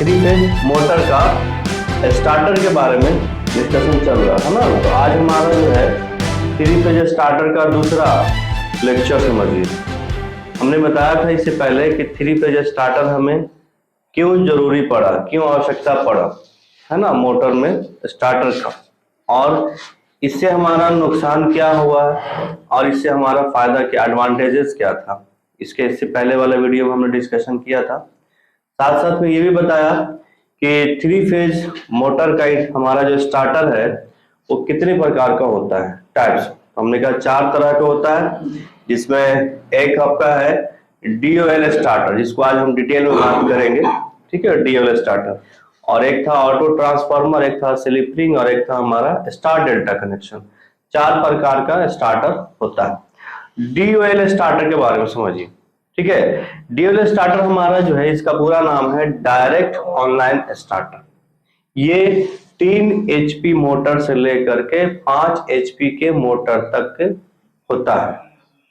Three phase motor का starter के बारे में डिस्कशन चल रहा है ना। तो आज हमारा जो है थ्री फेज स्टार्टर का दूसरा लेक्चर समझिए। हमने बताया था इससे पहले कि थ्री फेज स्टार्टर हमें क्यों जरूरी पड़ा, क्यों आवश्यकता पड़ा, है ना, मोटर में स्टार्टर का, और इससे हमारा नुकसान क्या हुआ और इससे हमारा फायदा क्या, एडवांटेजेस क्या था। इससे पहले वाला वीडियो में हमने डिस्कशन किया था। साथ साथ में ये भी बताया कि थ्री फेज मोटर का हमारा जो स्टार्टर है वो कितने प्रकार का होता है, टाइप्स। हमने कहा 4 तरह का होता है, जिसमें एक आपका है DOL स्टार्टर, जिसको आज हम डिटेल में बात करेंगे, ठीक है, DOL स्टार्टर। और एक था ऑटो ट्रांसफार्मर, एक था स्लिप-रिंग और एक था हमारा स्टार डेल्टा कनेक्शन। 4 प्रकार का स्टार्टर होता है। DOL स्टार्टर के बारे में समझिए, ठीक है। DOL स्टार्टर हमारा जो है, इसका पूरा नाम है डायरेक्ट ऑनलाइन स्टार्टर। ये 3 HP मोटर से लेकर के 5 HP के मोटर तक होता है।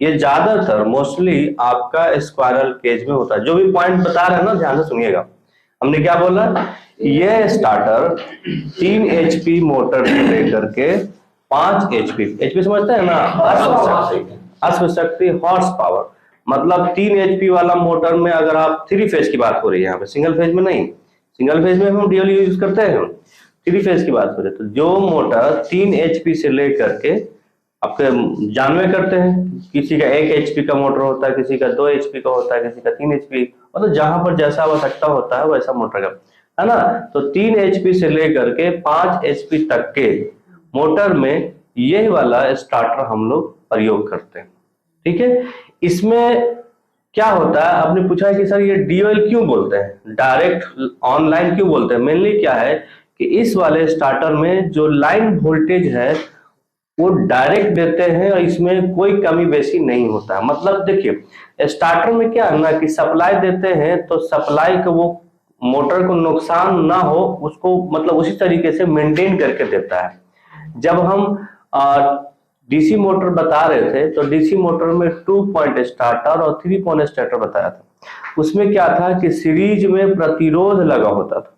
ये ज्यादातर मोस्टली आपका स्क्वायरल केज में होता है। जो भी पॉइंट बता रहे हैं ना, ध्यान से सुनिएगा। हमने क्या बोला, ये स्टार्टर 3 HP मोटर से लेकर के 5 HP समझते हैं ना, अश्वशक्ति हॉर्स पावर, मतलब 3 HP वाला मोटर में, अगर आप थ्री फेज की बात हो रही है यहाँ पे, सिंगल फेज में नहीं। सिंगल फेज में हम DOL यूज करते हैं, थ्री फेज की बात करें तो जो मोटर 3 HP से लेकर के आपके जानवे करते हैं, किसी का 1 HP का मोटर होता है, किसी का 2 HP का होता है, किसी का 3 HP, मतलब जहां पर जैसा आवश्यकता होता है वैसा मोटर का, है ना। तो 3 HP से लेकर के 5 HP तक के मोटर में यही वाला स्टार्टर हम लोग प्रयोग करते हैं, ठीक है। इसमें क्या होता है, आपने पूछा है कि सर ये DOL क्यों बोलते हैं, डायरेक्ट ऑनलाइन क्यों बोलते हैं। मेनली क्या है कि इस वाले स्टार्टर में जो लाइन वोल्टेज है वो डायरेक्ट देते हैं और इसमें कोई कमी बेसी नहीं होता है। मतलब देखिए, स्टार्टर में क्या है ना कि सप्लाई देते हैं तो सप्लाई को वो मोटर को नुकसान ना हो उसको, मतलब उसी तरीके से मेंटेन करके देता है। जब हम DC मोटर बता रहे थे तो DC मोटर में 2 पॉइंट स्टार्टर और 3 पॉइंट स्टार्टर बताया था। उसमें क्या था कि सीरीज में प्रतिरोध लगा होता था,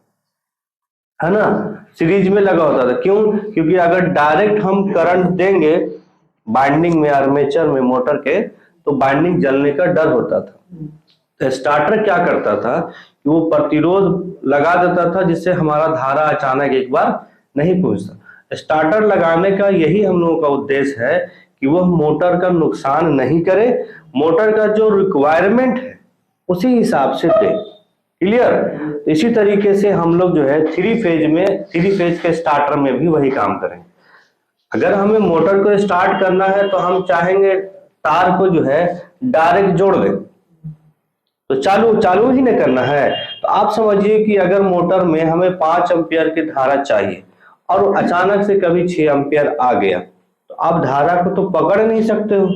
है ना, सीरीज में लगा होता था। क्यों? क्योंकि अगर डायरेक्ट हम करंट देंगे बाइंडिंग में, आर्मेचर में मोटर के, तो बाइंडिंग जलने का डर होता था। तो स्टार्टर क्या करता था कि वो प्रतिरोध लगा देता था, जिससे हमारा धारा अचानक एक बार नहीं पहुंचता। स्टार्टर लगाने का यही हम लोगों का उद्देश्य है कि वह मोटर का नुकसान नहीं करे, मोटर का जो रिक्वायरमेंट है उसी हिसाब से दे। क्लियर? इसी तरीके से हम लोग जो है थ्री फेज के स्टार्टर में भी वही काम करेंगे। अगर हमें मोटर को स्टार्ट करना है तो हम चाहेंगे तार को जो है डायरेक्ट जोड़ दें, तो चालू ही नहीं करना है। तो आप समझिए कि अगर मोटर में हमें 5 एम्पियर की धारा चाहिए और अचानक से कभी 6 एम्पियर आ गया, तो आप धारा को तो पकड़ नहीं सकते हो,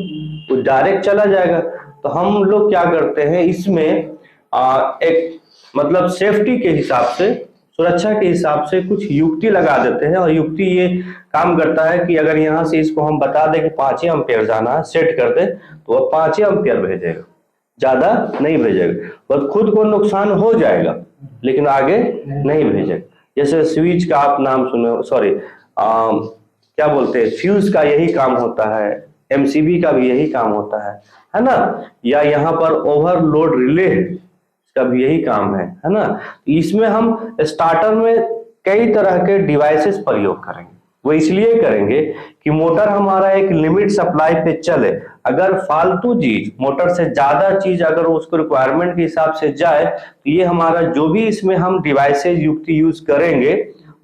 वो डायरेक्ट चला जाएगा। तो हम लोग क्या करते हैं, इसमें एक मतलब सेफ्टी के हिसाब से, सुरक्षा के हिसाब से कुछ युक्ति लगा देते हैं। और युक्ति ये काम करता है कि अगर यहाँ से इसको हम बता दें कि 5 एम्पियर जाना है, सेट कर दे, तो वह 5 एम्पियर भेजेगा, ज्यादा नहीं भेजेगा। बस खुद को नुकसान हो जाएगा लेकिन आगे नहीं भेजेगा। जैसे स्विच का आप नाम सुने, सॉरी क्या बोलते हैं, फ्यूज का यही काम होता है, MCB का भी यही काम होता है ना, या यहाँ पर ओवरलोड रिले का भी यही काम है ना। इसमें हम स्टार्टर में कई तरह के डिवाइसेस प्रयोग करेंगे। वो इसलिए करेंगे कि मोटर हमारा एक लिमिट सप्लाई पे चले। अगर फालतू चीज, मोटर से ज्यादा चीज अगर उसको रिक्वायरमेंट के हिसाब से जाए, तो ये हमारा जो भी इसमें हम डिवाइसेस युक्ति यूज करेंगे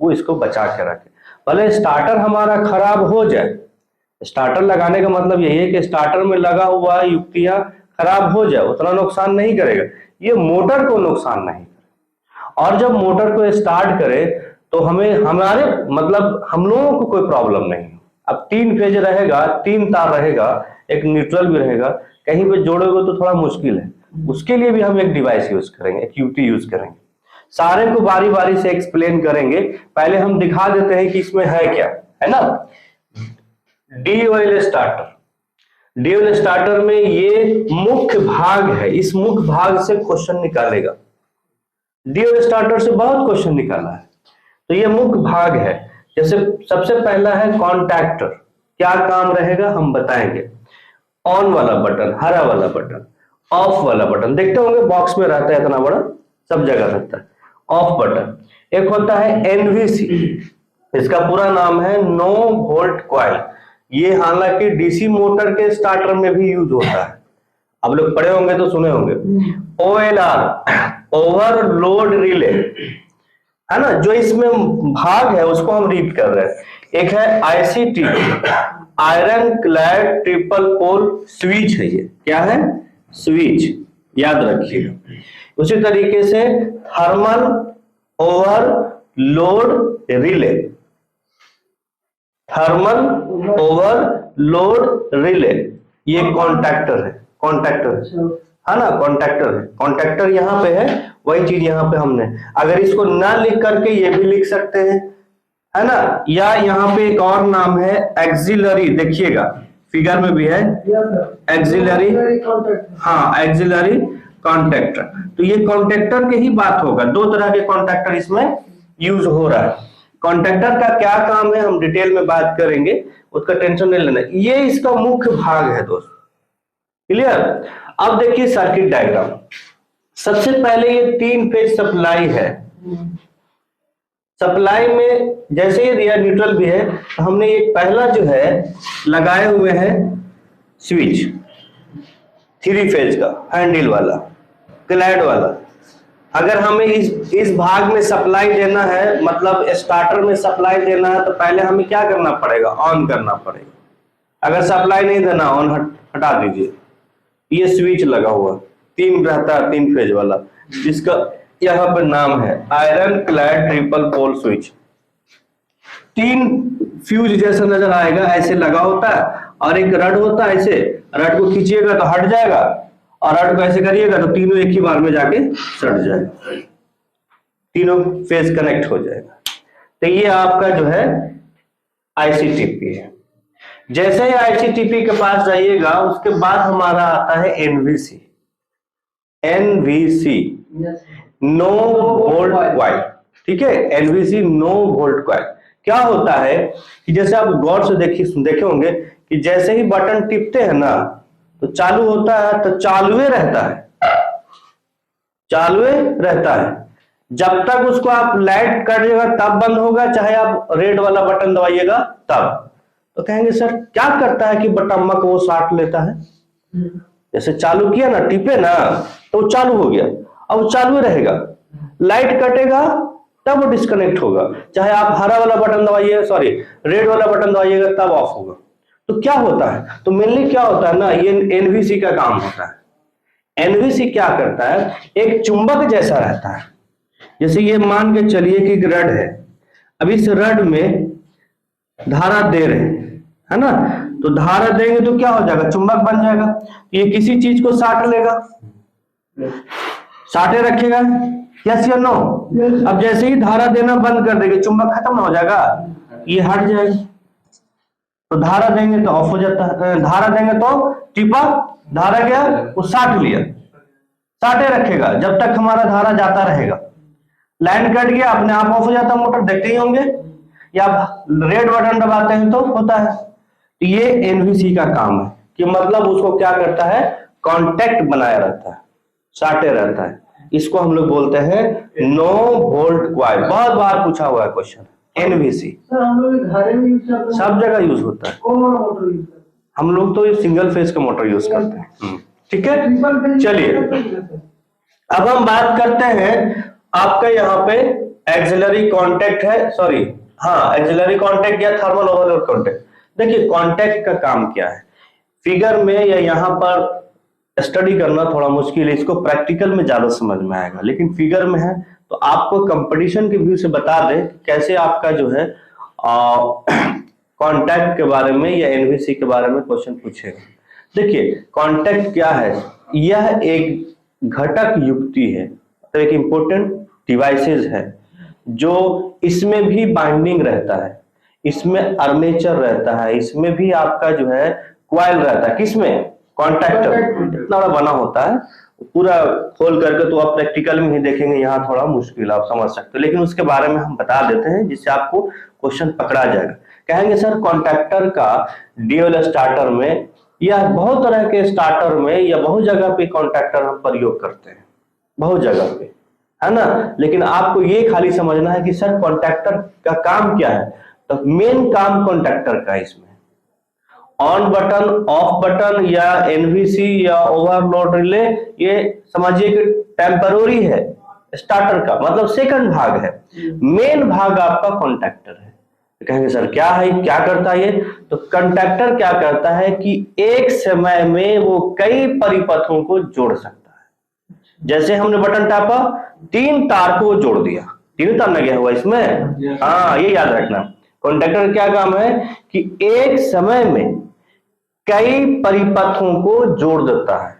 वो इसको बचा के रखे। भले स्टार्टर हमारा खराब हो जाए, स्टार्टर लगाने का मतलब यही है कि स्टार्टर में लगा हुआ युक्तियां खराब हो जाए, उतना नुकसान नहीं करेगा, ये मोटर को नुकसान नहीं करेगा। और जब मोटर को स्टार्ट करे तो हमें, हमारे मतलब हम लोगों को कोई प्रॉब्लम नहीं। अब 3 फेज रहेगा, 3 तार रहेगा, एक न्यूट्रल भी रहेगा, कहीं पे जोड़ोगे तो थोड़ा मुश्किल है। उसके लिए भी हम एक डिवाइस यूज करेंगे, एक युक्ति यूज करेंगे। सारे को बारी बारी से एक्सप्लेन करेंगे। पहले हम दिखा देते हैं कि इसमें है क्या, है ना। DOL स्टार्टर में ये मुख्य भाग है, इस मुख्य भाग से क्वेश्चन निकालेगा। डीओ स्टार्टर से बहुत क्वेश्चन निकाला है। तो ये मुख्य भाग है। जैसे सबसे पहला है कॉन्टैक्टर, क्या काम रहेगा हम बताएंगे। ऑन वाला बटन, हरा वाला बटन, ऑफ वाला बटन, देखते होंगे बॉक्स में रहता है इतना बड़ा, सब जगह रहता है। Off button. एक होता है एनवीसी, इसका पूरा नाम है नो वोल्ट कॉइल। ये हालांकि डीसी मोटर के स्टार्टर में भी यूज होता है, आप लोग पढ़े होंगे तो सुने होंगे। ओएलआर, ओवरलोड रिले, है ना, जो इसमें भाग है उसको हम रीड कर रहे हैं। एक है ICT, iron clad triple pole switch है। ये क्या है? स्विच, याद रखिएगा। उसी तरीके से thermal overload relay, thermal overload relay, ये कॉन्टैक्टर है। कॉन्टैक्टर है ना, कॉन्टैक्टर है। कॉन्टैक्टर यहाँ पे है, वही चीज यहाँ पे हमने, अगर इसको ना लिख करके ये भी लिख सकते हैं, है ना। या यहाँ पे एक और नाम है एक्सिलरी, देखिएगा फिगर में भी है एक्सिलरी, हाँ एक्सिलरी कॉन्टैक्टर। तो ये कॉन्टैक्टर के ही बात होगा, दो तरह के कॉन्टैक्टर इसमें यूज हो रहा है। कॉन्टैक्टर का क्या काम है हम डिटेल में बात करेंगे, उसका टेंशन नहीं लेना। ये इसका मुख्य भाग है दोस्त, क्लियर। अब देखिए सर्किट डायग्राम। सबसे पहले ये 3 फेज सप्लाई है। सप्लाई में जैसे ये दिया न्यूट्रल भी है, तो हमने ये पहला जो है लगाए हुए हैं स्विच, 3 फेज का हैंडल वाला, क्लैड वाला। अगर हमें इस भाग में सप्लाई देना है, मतलब स्टार्टर में सप्लाई देना है, तो पहले हमें क्या करना पड़ेगा? ऑन करना पड़ेगा। अगर सप्लाई नहीं देना, ऑन हटा दीजिए। ये स्विच लगा हुआ 3 रहता है, 3 फेज वाला, जिसका यहाँ पर नाम है iron clad triple pole switch. 3 fuse जैसा नजर आएगा, ऐसे लगा होता है, और एक रड होता है, ऐसे रड को खींचिएगा तो हट जाएगा, और रड को ऐसे करिएगा तो तीनों एक ही बार में जाके सट जाएगा, तीनों फेज कनेक्ट हो जाएगा। तो ये आपका जो है आईसीटीपी है। जैसे ही आईसीटीपी के पास जाइएगा, उसके बाद हमारा आता है NVC. NVC no volt coil, ठीक है। एनवीसी नो वोल्ट कॉइल क्या होता है कि जैसे आप गौर से देखे होंगे कि जैसे ही बटन टिपते हैं ना, तो चालू होता है, तो चालुए रहता है, चालुए रहता है। जब तक उसको आप लाइट करिएगा तब बंद होगा, चाहे आप रेड वाला बटन दबाइएगा तब। तो कहेंगे सर क्या करता है कि बटन को वो साट लेता है? जैसे चालू किया ना, टिपे ना, तो चालू हो गया, अब चालू रहेगा। लाइट कटेगा तब वो डिस्कनेक्ट होगा, चाहे आप हरा वाला बटन दबाइए, सॉरी रेड वाला बटन दबाइएगा, तब ऑफ होगा। तो क्या होता है? तो मेनली क्या होता है ना, ये एनवीसी का काम होता है। एनवीसी क्या करता है? एक चुंबक जैसा रहता है। जैसे ये मान के चलिए कि एक रड है, अब इस रड में धारा दे रहे हैं, है ना, तो धारा देंगे तो क्या हो जाएगा? चुंबक बन जाएगा। ये किसी चीज को साट लेगा, साटे रखेगा, यस या नो। अब जैसे ही धारा देना बंद कर देंगे, चुंबक खत्म हो जाएगा, ये हट जाएगा। तो धारा देंगे तो ऑफ हो जाता है, धारा देंगे तो टिपा, धारा गया वो साट लिया, साटे रखेगा जब तक हमारा धारा जाता रहेगा। लाइन कट गया, अपने आप ऑफ हो जाता मोटर, देखते ही होंगे। या रेड बटन दबाते हैं तो होता है। तो ये एनवीसी का काम है कि मतलब उसको क्या करता है? कांटेक्ट बनाया रहता है, साटे रहता है। इसको हम लोग बोलते हैं नो वोल्ट कॉइल। बहुत बार पूछा हुआ है क्वेश्चन, एनवीसी। हम लोग घरे में यूज करते हैं, सब जगह यूज होता है। कौन वाला मोटर यूज करते हैं? हम लोग तो सिंगल फेज का मोटर यूज करते हैं, ठीक है। चलिए अब हम बात करते हैं, आपका यहाँ पे एक्सिलरी कांटेक्ट है, सॉरी हाँ एक्सिलरी कांटेक्ट या थर्मल ओवरलोड कांटेक्ट। देखिए कांटेक्ट का काम क्या है, फिगर में या यहाँ पर स्टडी करना थोड़ा मुश्किल है, इसको प्रैक्टिकल में ज्यादा समझ में आएगा, लेकिन फिगर में है तो आपको कंपटीशन के व्यू से बता दें कैसे आपका जो है कांटेक्ट के बारे में या एनवीसी के बारे में क्वेश्चन पूछेगा। देखिए कांटेक्ट क्या है? यह एक घटक युक्ति है, तो एक इंपॉर्टेंट डिवाइसेस है जो इसमें भी बाइंडिंग रहता है, इसमें आर्मेचर रहता है, इसमें भी आपका जो है कॉइल रहता है। किसमें? कॉन्टैक्टर इतना बड़ा बना होता है, पूरा खोल करके तो आप प्रैक्टिकल में ही देखेंगे, यहाँ थोड़ा मुश्किल आप समझ सकते हो, लेकिन उसके बारे में हम बता देते हैं जिससे आपको क्वेश्चन पकड़ा जाएगा। कहेंगे सर कॉन्टैक्टर का ड्यूल स्टार्टर में या बहुत तरह के स्टार्टर में या बहुत जगह पे कॉन्टैक्टर हम प्रयोग करते हैं, बहुत जगह पे, है ना। लेकिन आपको ये खाली समझना है कि सर कॉन्टैक्टर का काम क्या है। तो मेन काम कॉन्टैक्टर का इसमें ऑन बटन, ऑफ बटन या एनवीसी या ओवरलोड रिले, ये समझिए कि टेम्पररी है। स्टार्टर का मतलब सेकंड भाग है, मेन भाग आपका कॉन्टैक्टर है। तो कहेंगे सर क्या है, क्या करता है ये। तो कॉन्टैक्टर क्या करता है कि एक समय में वो कई परिपथों को जोड़ सकता है। जैसे हमने बटन टापा, 3 तार को जोड़ दिया, 3 तार लगे हुआ इसमें, हाँ ये याद रखना। कॉन्टैक्टर क्या काम है कि एक समय में कई परिपथों को जोड़ देता है।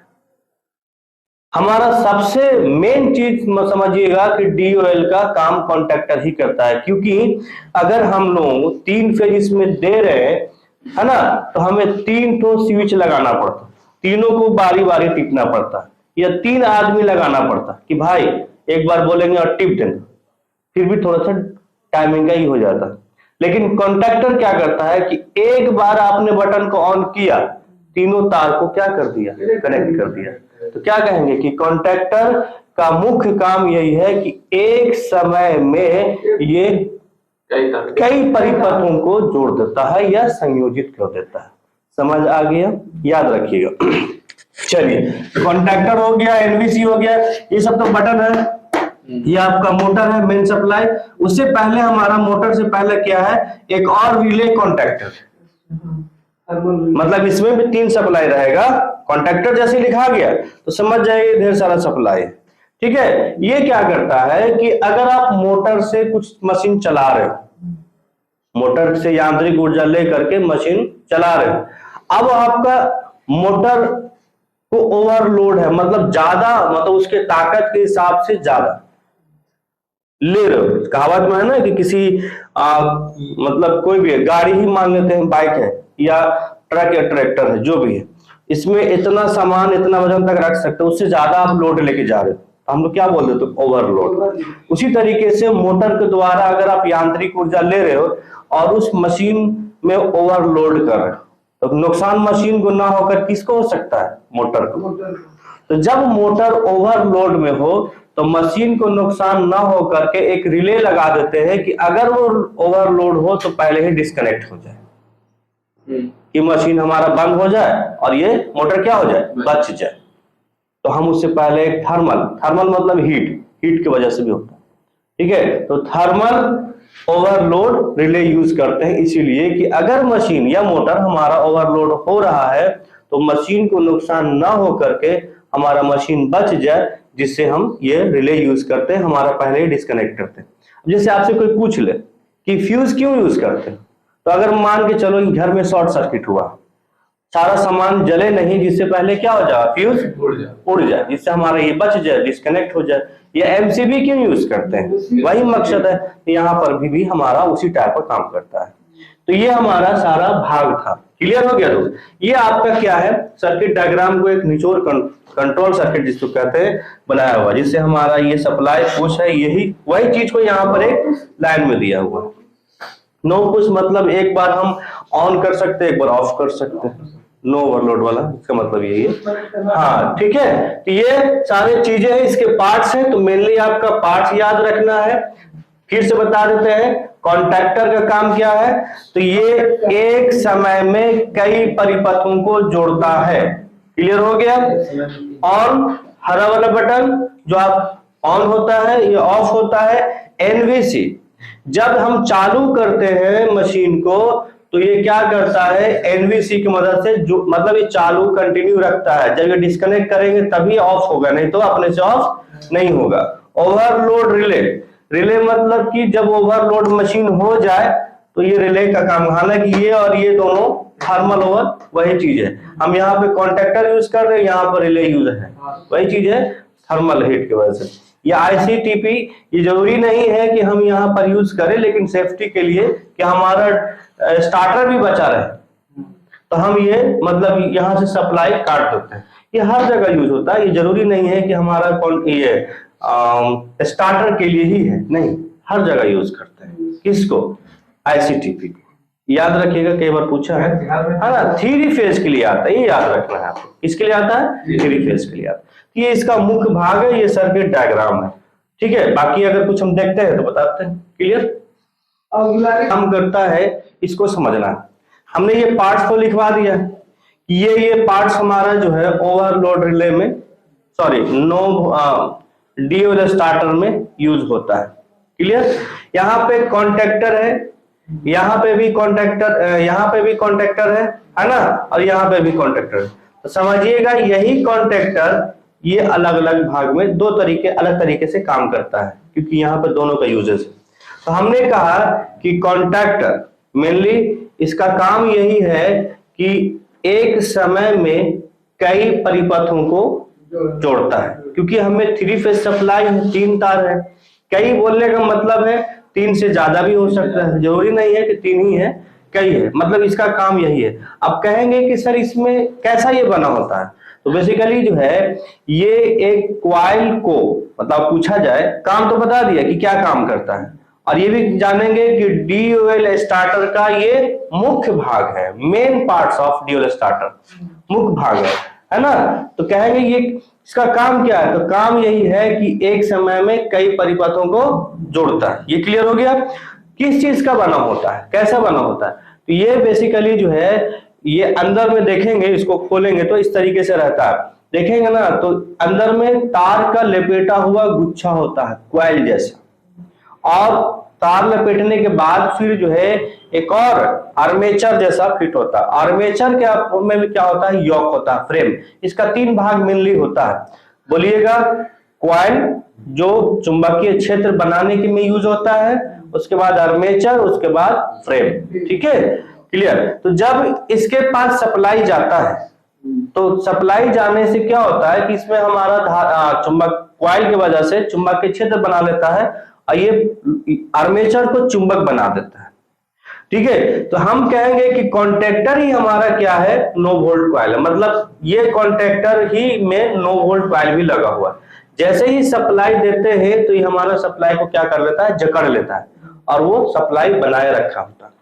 हमारा सबसे मेन चीज समझिएगा कि डीओएल का काम कॉन्टैक्टर ही करता है, क्योंकि अगर हम लोग 3 फेज इसमें दे रहे हैं, है ना, तो हमें 3 तो स्विच लगाना पड़ता, तीनों को बारी बारी टिपना पड़ता, या 3 आदमी लगाना पड़ता कि भाई एक बार बोलेंगे और टिप देना, फिर भी थोड़ा सा टाइमिंग का ही हो जाता। लेकिन कॉन्टैक्टर क्या करता है कि एक बार आपने बटन को ऑन किया, तीनों तार को क्या कर दिया, कनेक्ट कर दिया। तो क्या कहेंगे कि कॉन्टैक्टर का मुख्य काम यही है कि एक समय में ये कई परिपथों को जोड़ देता है या संयोजित कर देता है। समझ आ गया, याद रखिएगा। चलिए कॉन्टैक्टर हो गया, एनवीसी हो गया, ये सब तो बटन है। ये आपका मोटर है, मेन सप्लाई। उससे पहले हमारा मोटर से पहले क्या है, एक और रिले कॉन्टैक्टर, मतलब इसमें भी 3 सप्लाई रहेगा। कॉन्टैक्टर जैसे लिखा गया तो समझ जाइए ढेर सारा सप्लाई, ठीक है। ये क्या करता है कि अगर आप मोटर से कुछ मशीन चला रहे हो, मोटर से यांत्रिक ऊर्जा ले करके मशीन चला रहे हो, अब आपका मोटर को ओवरलोड है, मतलब ज्यादा, मतलब उसके ताकत के हिसाब से ज्यादा ले रहे हो। कहावत में है ना कि किसी मतलब कोई भी गाड़ी ही मान लेते हैं, बाइक है या ट्रक या ट्रैक्टर है, जो भी है, इसमें इतना सामान इतना वजन तक रख सकते हो, उससे ज्यादा आप लोड लेके जा रहे हो, हम लोग क्या बोल देते हैं, ओवरलोड। उसी तरीके से मोटर के द्वारा अगर आप यांत्रिक ऊर्जा ले रहे हो और उस मशीन में ओवरलोड कर रहे हो, तो नुकसान मशीन को ना होकर किसको हो सकता है, मोटर को। तो जब मोटर ओवरलोड में हो तो मशीन को नुकसान ना हो करके एक रिले लगा देते हैं कि अगर वो ओवरलोड हो तो पहले ही डिस्कनेक्ट हो जाए, कि मशीन हमारा बंद हो जाए और ये मोटर क्या हो जाए, बच जाए। तो हम उससे पहले एक थर्मल मतलब हीट की वजह से भी होता है, ठीक है। तो थर्मल ओवरलोड रिले यूज करते हैं, इसीलिए कि अगर मशीन या मोटर हमारा ओवरलोड हो रहा है तो मशीन को नुकसान ना हो करके हमारा मशीन बच जाए, जिससे हम ये रिले यूज करते हैं, हमारा पहले ही डिस्कनेक्ट करते हैं। जैसे आपसे कोई पूछ ले कि फ्यूज क्यों यूज करते हैं, तो अगर मान के चलो घर में शॉर्ट सर्किट हुआ, सारा सामान जले नहीं, जिससे पहले क्या हो जाए, फ्यूज उड़ जाए, जिससे हमारा ये बच जाए, डिस्कनेक्ट हो जाए। ये एमसीबी क्यों यूज करते हैं, वही मकसद है। यहाँ पर भी हमारा उसी टाइप का काम करता है। तो ये हमारा सारा भाग था, क्लियर हो गया दोस्त। ये आपका क्या है, सर्किट डायग्राम को एक निचोड़ कंट्रोल सर्किट जिसको कहते हैं बनाया हुआ, जिससे हमारा ये सप्लाई पुश है, यही वही चीज को यहाँ पर एक लाइन में दिया हुआ है। नो पुश मतलब एक बार हम ऑन कर सकते हैं, एक बार ऑफ कर सकते हैं, नो ओवरलोड वाला, इसका मतलब यही है। हाँ ठीक है, तो ये सारे चीजें हैं, इसके पार्ट्स हैं। तो मेनली आपका पार्ट्स याद रखना है। फिर से बता देते हैं कॉन्टैक्टर का काम क्या है। तो ये एक समय में कई परिपथों को जोड़ता है, क्लियर हो गया। ऑन हरा वाला बटन जो आप ऑन होता है, ये ऑफ होता है। एनवीसी जब हम चालू करते हैं मशीन को तो ये क्या करता है, एनवीसी की मदद से जो मतलब ये चालू कंटिन्यू रखता है। जब ये डिस्कनेक्ट करेंगे तभी ऑफ होगा, नहीं तो अपने से ऑफ नहीं होगा। ओवरलोड रिले मतलब कि जब ओवरलोड मशीन हो जाए तो ये रिले का काम, हालांकि ये और ये दोनों थर्मल ओवर वही चीज है। हम यहाँ पे कॉन्टैक्टर यूज कर रहे हैं, यहाँ पर रिले यूज है, वही चीज है, थर्मल हीट की वजह से। या आईसीटीपी ये जरूरी नहीं है कि हम यहाँ पर यूज करें, लेकिन सेफ्टी के लिए कि हमारा स्टार्टर भी बचा रहे तो हम ये मतलब यहाँ से सप्लाई काट देते हैं। ये हर जगह यूज होता है। ये जरूरी नहीं है कि हमारा कौन ये स्टार्टर के लिए ही है, नहीं, हर जगह यूज करते हैं। किसको? ICTP को। याद रखिएगा, कई बार पूछा है ना, 3 फेज के लिए आता है, ये याद रखना है आपको। किसके लिए आता है? 3 फेज के लिए आता है। ये इसका मुख्य भाग है, ये सर्किट डायग्राम है, ठीक है। बाकी अगर कुछ हम देखते हैं तो बताते हैं। क्लियर? काम करता है, इसको समझना। हमने ये पार्ट्स को लिखवा दिया, ये पार्ट्स हमारा जो है ओवरलोड रिले में, सॉरी DOL स्टार्टर में यूज होता है। क्लियर? यहाँ पे कॉन्टेक्टर है, यहाँ पे भी कॉन्टेक्टर, यहाँ पे भी कॉन्टेक्टर है ना, और यहाँ पे भी कॉन्टेक्टर है। तो समझिएगा यही कॉन्टेक्टर ये अलग अलग भाग में अलग तरीके से काम करता है, क्योंकि यहाँ पे दोनों का यूजेस है। तो हमने कहा कि कॉन्टेक्टर मेनली इसका काम यही है कि एक समय में कई परिपथों को जोड़ता है, क्योंकि हमें 3 फेज सप्लाई है, 3 तार है। कई बोलने का मतलब है 3 से ज्यादा भी हो सकता है, जरूरी नहीं है कि 3 ही है, कई है, मतलब इसका काम यही है। अब कहेंगे कि सर इसमें कैसा ये बना होता है, तो बेसिकली जो है ये एक क्वाइल को, मतलब पूछा जाए, काम तो बता दिया कि क्या काम करता है, और ये भी जानेंगे कि DOL स्टार्टर का ये मुख्य भाग है, main parts of DOL starter मुख्य भाग है ना। तो कहेंगे ये इसका काम क्या है, तो काम यही है कि एक समय में कई परिपथों को जोड़ता है। ये क्लियर हो गया? किस चीज का बना होता है, कैसा बना होता है, तो ये बेसिकली जो है ये अंदर में देखेंगे, इसको खोलेंगे तो इस तरीके से रहता है, देखेंगे ना, तो अंदर में तार का लपेटा हुआ गुच्छा होता है, क्वाइल जैसा, और तार लपेटने के बाद फिर जो है एक और आर्मेचर जैसा फिट होता है। आर्मेचर के में क्या होता है? योक होता है, फ्रेम। इसका 3 भाग मेनली होता है। बोलिएगा, क्वाइल जो चुंबकीय क्षेत्र बनाने के में यूज होता है, उसके बाद आर्मेचर, उसके बाद फ्रेम। ठीक है, क्लियर? तो जब इसके पास सप्लाई जाता है, तो सप्लाई जाने से क्या होता है कि इसमें हमारा चुंबक क्वाइल की वजह से चुंबकीय क्षेत्र बना लेता है, और ये आर्मेचर को चुंबक बना देता है। ठीक है, तो हम कहेंगे कि कॉन्टेक्टर ही हमारा क्या है? नो वोल्ट क्वाइल है, मतलब ये कॉन्टेक्टर ही में नो वोल्ट क्वाइल भी लगा हुआ है। जैसे ही सप्लाई देते हैं तो ये हमारा सप्लाई को क्या कर लेता है? जकड़ लेता है, और वो सप्लाई बनाए रखा होता है।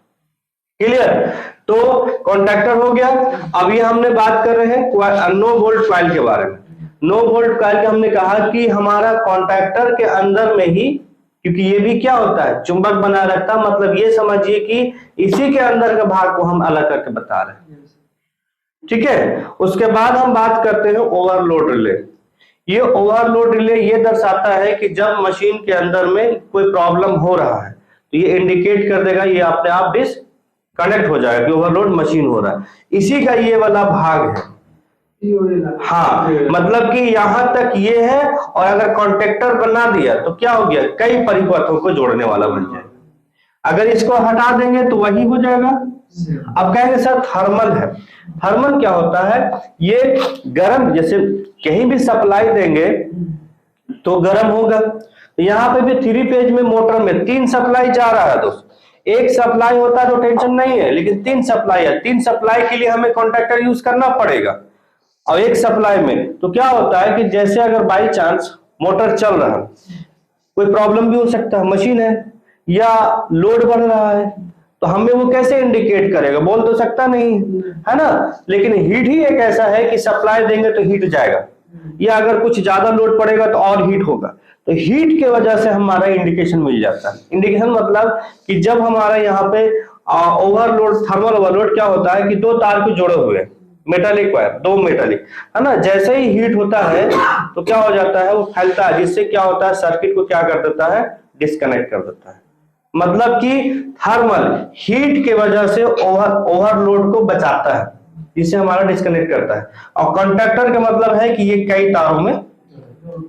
क्लियर? तो कॉन्टेक्टर हो गया। अभी हमने बात कर रहे हैं नो वोल्ट क्वाइल के बारे में। नो वोल्ट क्वाइल के हमने कहा कि हमारा कॉन्टेक्टर के अंदर में ही, क्योंकि ये भी क्या होता है? चुंबक बना रखता, मतलब ये समझिए कि इसी के अंदर के भाग को हम अलग करके बता रहे हैं। ठीक है, उसके बाद हम बात करते हैं ओवरलोड रिले। ये ओवरलोड रिले ये दर्शाता है कि जब मशीन के अंदर में कोई प्रॉब्लम हो रहा है, तो ये इंडिकेट कर देगा, ये अपने आप डिस्कनेक्ट हो जाएगा कि ओवरलोड मशीन हो रहा है। इसी का ये वाला भाग है। हाँ, मतलब कि यहां तक ये है, और अगर कॉन्टेक्टर बना दिया तो क्या हो गया? कई परिपथों को जोड़ने वाला बन जाएगा। अगर इसको हटा देंगे तो वही हो जाएगा। अब कहेंगे सर थर्मल है। थर्मल क्या होता है? ये गर्म, जैसे कहीं भी सप्लाई देंगे तो गर्म होगा। तो यहाँ पे भी 3 फेज में मोटर में 3 सप्लाई जा रहा है दोस्त। एक सप्लाई होता है तो टेंशन नहीं है, लेकिन 3 सप्लाई है, 3 सप्लाई के लिए हमें कॉन्टेक्टर यूज करना पड़ेगा। और एक सप्लाई में तो क्या होता है कि जैसे अगर बाई चांस मोटर चल रहा है, कोई प्रॉब्लम भी हो सकता है, मशीन है या लोड बढ़ रहा है, तो हमें वो कैसे इंडिकेट करेगा? बोल तो सकता नहीं है ना। लेकिन हीट ही एक ऐसा है कि सप्लाई देंगे तो हीट जाएगा, या अगर कुछ ज्यादा लोड पड़ेगा तो और हीट होगा। तो हीट के वजह से हमारा इंडिकेशन मिल जाता है। इंडिकेशन मतलब कि जब हमारा यहाँ पे ओवरलोड, थर्मल ओवरलोड क्या होता है कि 2 तार को जोड़े हुए, मेटालिक वायर, 2 मेटालिक, है ना। जैसे ही हीट होता है तो क्या हो जाता है? वो फैलता है, जिससे क्या होता है? सर्किट को क्या कर देता है? डिस्कनेक्ट कर देता है। मतलब कि थर्मल हीट के वजह से ओवरलोड को बचाता है, जिससे हमारा डिस्कनेक्ट करता है। और कॉन्टेक्टर का मतलब है कि ये कई तारों में,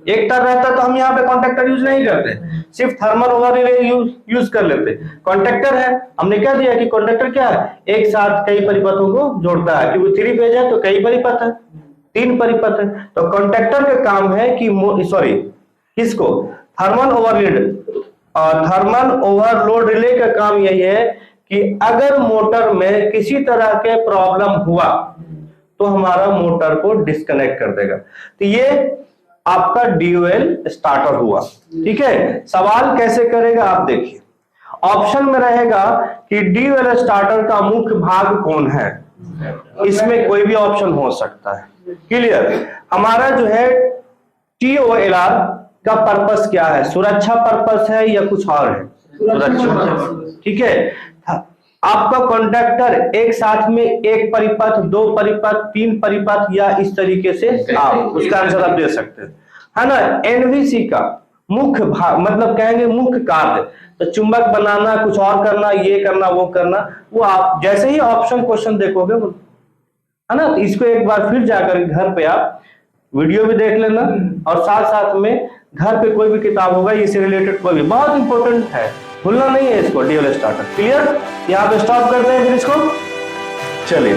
एक तार रहता है तो हम यहाँ पे कॉन्टेक्टर यूज नहीं करते, सिर्फ थर्मल ओवर रिले यूज कर लेते। कॉन्टेक्टर है, हमने क्या दिया कि कॉन्टेक्टर क्या है? एक साथ कई परिपथों को जोड़ता है, क्योंकि 3 फेज है तो कई परिपथ है, 3 परिपथ है। तो कॉन्टेक्टर का काम है कि किसको? थर्मल ओवरलोड रिले का काम यही है कि अगर मोटर में किसी तरह के प्रॉब्लम हुआ तो हमारा मोटर को डिस्कनेक्ट कर देगा। तो ये आपका ड्यूएल स्टार्टर हुआ। ठीक है, सवाल कैसे करेगा आप देखिए, ऑप्शन में रहेगा कि ड्यूएल स्टार्टर का मुख्य भाग कौन है, इसमें कोई भी ऑप्शन हो सकता है। क्लियर। हमारा जो है TOLR का पर्पस क्या है, सुरक्षा पर्पस है या कुछ और है, सुरक्षा। ठीक है, आपका कॉन्ट्रैक्टर एक साथ में एक परिपथ, दो परिपथ, तीन परिपथ या इस तरीके से आप उसका आंसर आप दे सकते हैं, है ना। एनवीसी का मुख्य भाग मतलब कहेंगे मुख्य कार्य, तो चुंबक बनाना, कुछ और करना, ये करना, वो करना, वो आप जैसे ही ऑप्शन क्वेश्चन देखोगे, है ना, तो इसको एक बार फिर जाकर घर पे आप वीडियो भी देख लेना, और साथ साथ में घर पे कोई भी किताब होगा इससे रिलेटेड, कोई भी बहुत इंपॉर्टेंट है, भूलना नहीं है इसको, ड्यूएल स्टार्टर। क्लियर। यहाँ पे स्टॉप करते हैं फिर इसको, चलिए।